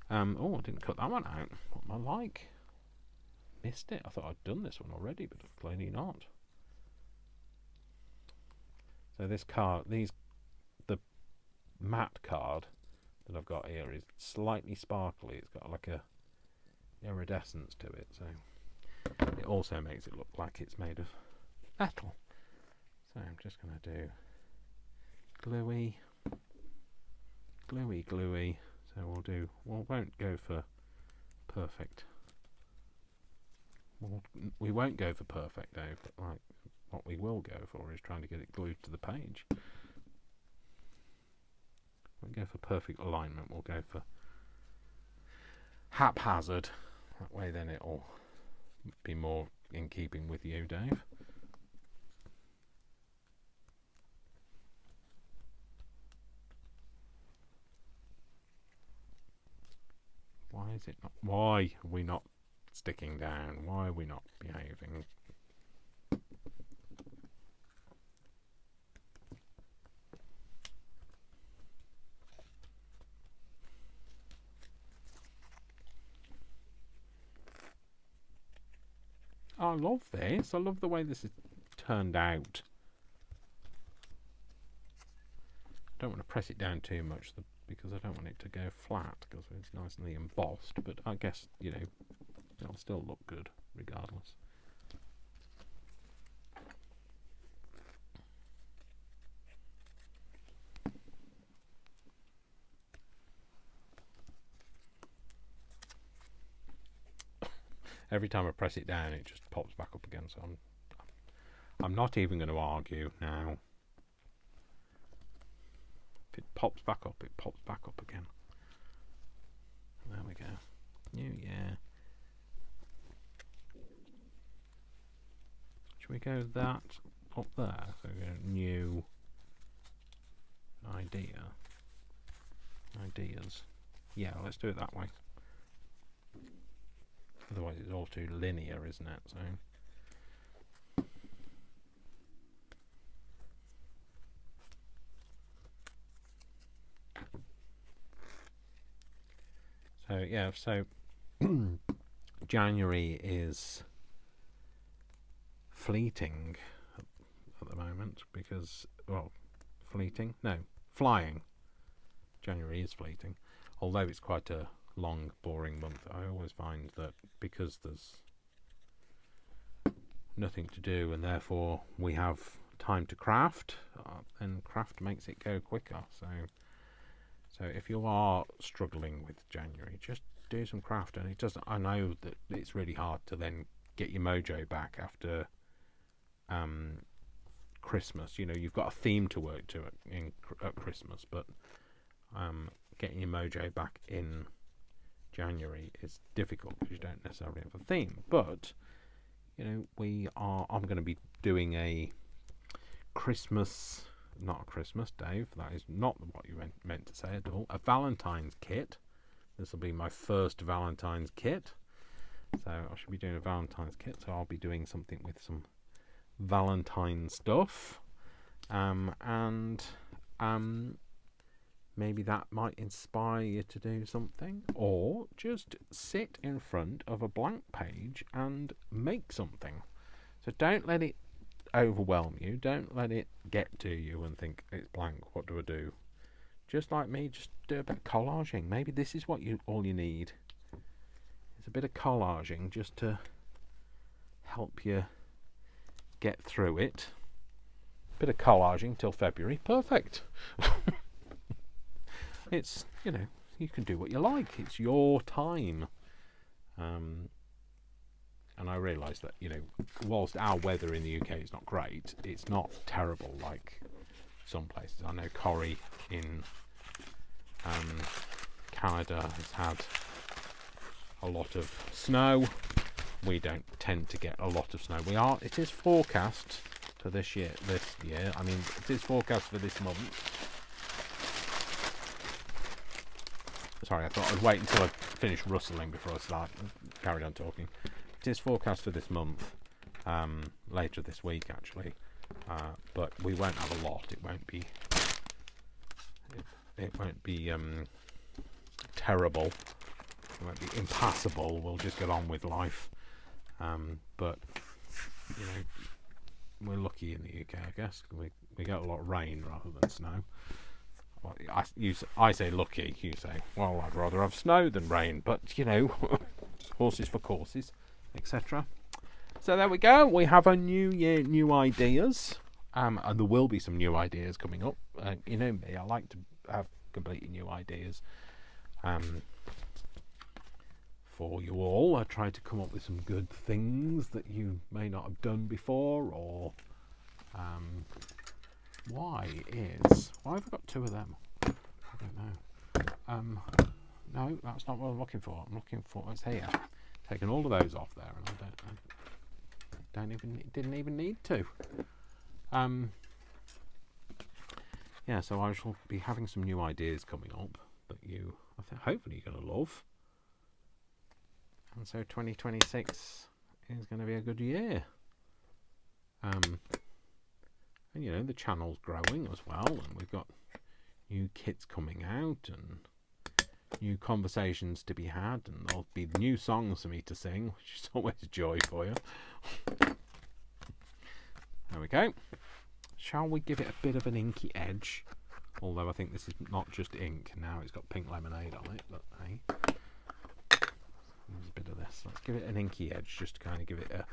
Oh, I didn't cut that one out. What am I like? Missed it. I thought I'd done this one already, but clearly not. So this card, the matte card that I've got here is slightly sparkly. It's got like a iridescence to it, so it also makes it look like it's made of metal. So I'm just going to do gluey. So we won't go for perfect. We won't go for perfect, Dave, but like what we will go for is trying to get it glued to the page. We won't go for perfect alignment, we'll go for haphazard. That way then it'll be more in keeping with you, Dave. Why is it not? Why are we not sticking down? Why are we not behaving? I love this. I love the way this is turned out. I don't want to press it down too much because I don't want it to go flat because it's nicely embossed, but I guess, you know, it'll still look good regardless. Every time I press it down it just pops back up again, so I'm not even going to argue now. If it pops back up, it pops back up again. There we go. New year. Should we go that up there? So we go new idea. Ideas. Yeah, let's do it that way. Otherwise it's all too linear, isn't it? So yeah, so January is fleeting at the moment because, well, fleeting? No, flying. January is fleeting. Although it's quite a long, boring month, I always find that because there's nothing to do and therefore we have time to craft, and craft makes it go quicker. So if you are struggling with January, just do some craft. And it doesn't. I know that it's really hard to then get your mojo back after Christmas. You know, you've got a theme to work to at Christmas, but getting your mojo back in January is difficult because you don't necessarily have a theme. But you know, I'm going to be doing a Christmas. Not a Christmas, Dave. That is not what you meant to say at all. A Valentine's kit. This will be my first Valentine's kit. So I should be doing a Valentine's kit. So I'll be doing something with some Valentine stuff. Maybe that might inspire you to do something. Or just sit in front of a blank page and make something. So don't let it overwhelm you. Don't let it get to you and think it's blank, what do I do? Just like me, just do a bit of collaging. Maybe this is what all you need. It's a bit of collaging just to help you get through it. Bit of collaging till February. Perfect. It's, you know, you can do what you like. It's your time. And I realise that, you know, whilst our weather in the UK is not great, it's not terrible like some places. I know Corrie in Canada has had a lot of snow we don't tend to get a lot of snow. It is forecast for this year. I mean, it is forecast for this month. Sorry, I thought I'd wait until I finished rustling before I carried on talking. It is forecast for this month, later this week actually, but we won't have a lot. It won't be terrible. It won't be impassable. We'll just get on with life. But you know, we're lucky in the UK, I guess. We get a lot of rain rather than snow. Well, I say lucky. You say, well, I'd rather have snow than rain. But you know, horses for courses, etc. So there we go. We have a new year, new ideas, and there will be some new ideas coming up. You know me, I like to have completely new ideas. For you all, I try to come up with some good things that you may not have done before, or why have I got two of them? I don't know. No, that's not what I'm looking for. I'm looking for what's here. Taking all of those off there, and I didn't even need to. Yeah, so I shall be having some new ideas coming up that I think, hopefully you're going to love. And so 2026 is going to be a good year. And you know, the channel's growing as well, and we've got new kits coming out and new conversations to be had, and there'll be new songs for me to sing, which is always a joy for you. There we go. Shall we give it a bit of an inky edge? Although I think this is not just ink now, it's got pink lemonade on it, but hey. There's a bit of this. Let's give it an inky edge, just to kind of give it a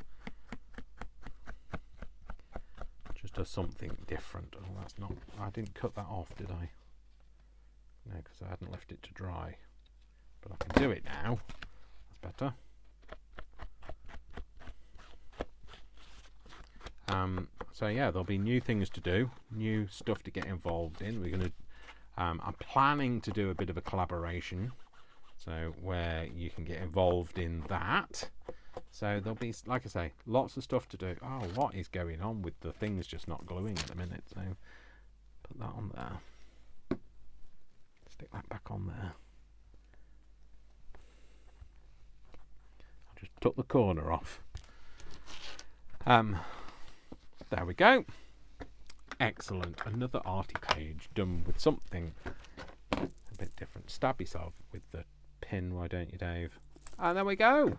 something different. Oh, that's not. I didn't cut that off, did I? No, because I hadn't left it to dry. But I can do it now. That's better. So yeah, there'll be new things to do, new stuff to get involved in. We're gonna. I'm planning to do a bit of a collaboration. So where you can get involved in that. So there'll be, like I say, lots of stuff to do. Oh, what is going on with the things just not gluing at the minute? So put that on there. Stick that back on there. I just took the corner off. There we go. Excellent. Another arty page done with something a bit different. Stab yourself with the pin, why don't you, Dave? And there we go.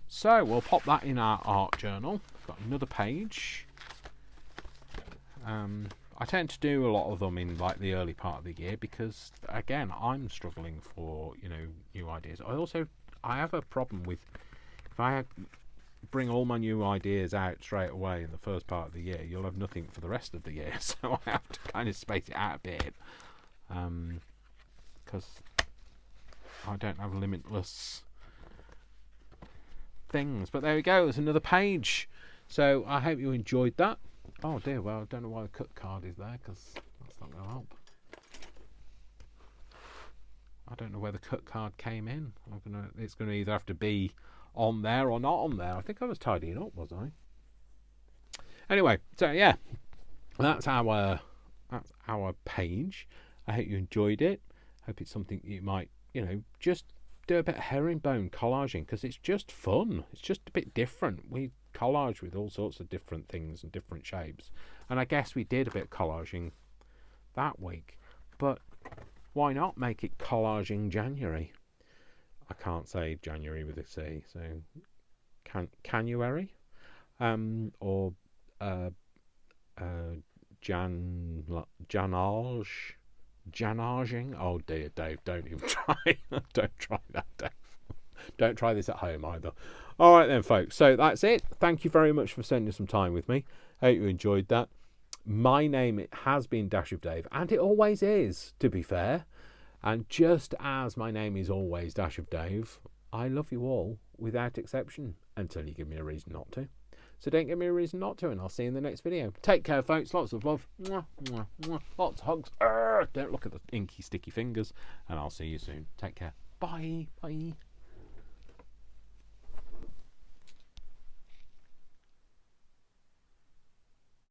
So we'll pop that in our art journal. Got another page. I tend to do a lot of them in like the early part of the year because again I'm struggling for, you know, new ideas. I have a problem with if I bring all my new ideas out straight away in the first part of the year, you'll have nothing for the rest of the year. So I have to kind of space it out a bit because I don't have limitless things. But there we go, there's another page. So I hope you enjoyed that. Oh dear, well I don't know why the cut card is there because that's not going to help. I don't know where the cut card came in. It's going to either have to be on there or not on there. I think I was tidying up, was I? Anyway, so yeah, that's our page. I hope you enjoyed it. Hope it's something you might, you know, just do a bit of herringbone collaging because it's just fun. It's just a bit different. We collage with all sorts of different things and different shapes, and I guess we did a bit of collaging that week. But why not make it collaging January? I can't say January with a C, so January, or Janaging. Oh dear, Dave, don't even try. Don't try that, Dave. Don't try this at home either. All right then, folks. So that's it. Thank you very much for spending some time with me. Hope you enjoyed that. My name, it has been Dash of Dave, and it always is, to be fair. And just as my name is always Dash of Dave, I love you all without exception until you give me a reason not to. So don't give me a reason not to, and I'll see you in the next video. Take care, folks. Lots of love. Mwah, mwah, mwah. Lots of hugs. Don't look at the inky, sticky fingers. And I'll see you soon. Take care. Bye. Bye.